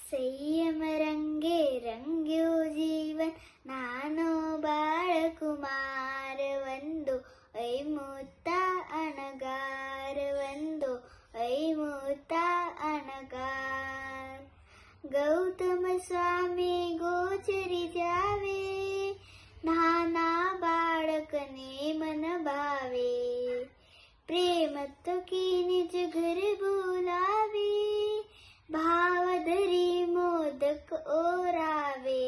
संयम रंगे रंग्यो जीवन नानो बाळकुमार वंदो ऐ मोठा अणगार वंदो ऐ मोठा अणगार. गौतम स्वामी गोचरी जावे नाना बाळकने मन भावे. प्रेम तो की निज घर बोलावे भाव धरी मोदक ओरावे.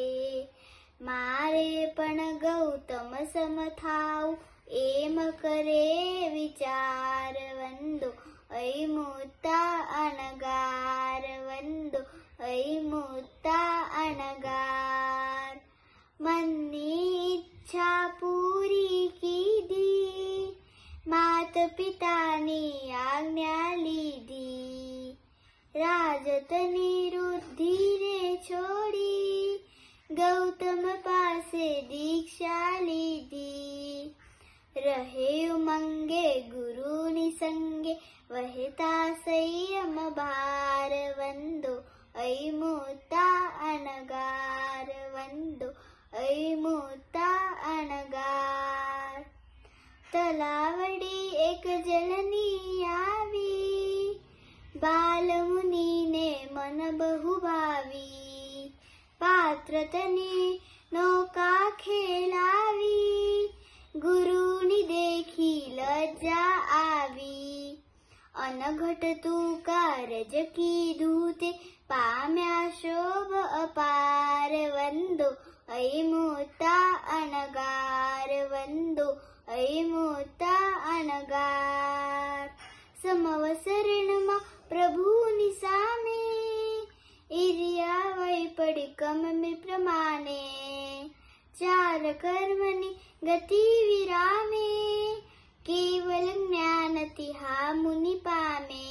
मारे पण गौतम समथाऊ एम करे विचार वंदो ऐ मोठा अणगार वंदो ऐ मोठा अणगार. मन्नी इच्छा पूरी की दी मात पितानी आज्ञा लीधी. राजतनी रुद्धि रे छोड़ी गौतम पासे दीक्षा लीधी. रहे उमंगे गुरु निसंगे वहता संयम भार वंदो ऐ मोठा अणगार वंदो ऐ मोठा अणगार. तलावडी एक जलनी आवी बालमुनीने मन बहु भावी. पात्रतनी नौका खेलावी गुरुनी देखी लज्जा आवी. अनघट तू कारज की धूते पाम्या शोभ अपार वंदो ऐ मोठा अणगार वंदो ऐ मोठा अणगार. समवसरणमा प्रभुनी सामे इरिया वैपडी कममे प्रमाणे. चार कर्मणी गती विरामे केवल ज्ञान तिहा मुनी पामे.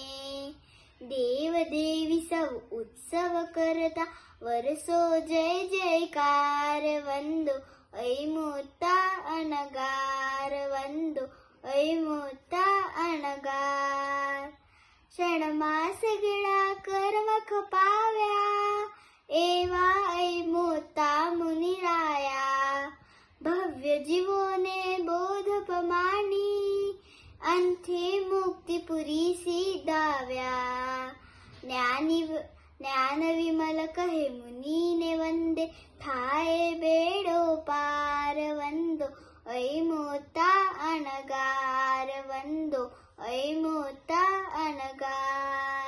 देव देवी सव उत्सव करता वरसो जय जयकार वंदो ऐ मोठा अणगार वंदो ऐ मोठा अणगार. क्षणमा सगळा कर्म खपाव्या एवा ऐ मोठा मुनिराया. भव्य जीवोने बोध पमानी अंथे मुक्तिपुरी सिद्धाव्या. ज्ञान विमल कहे मुनीने वंदे ठाए बेडो पार वंदो ऐ मोठा अणगार वंदो ऐ मोठा अणगार.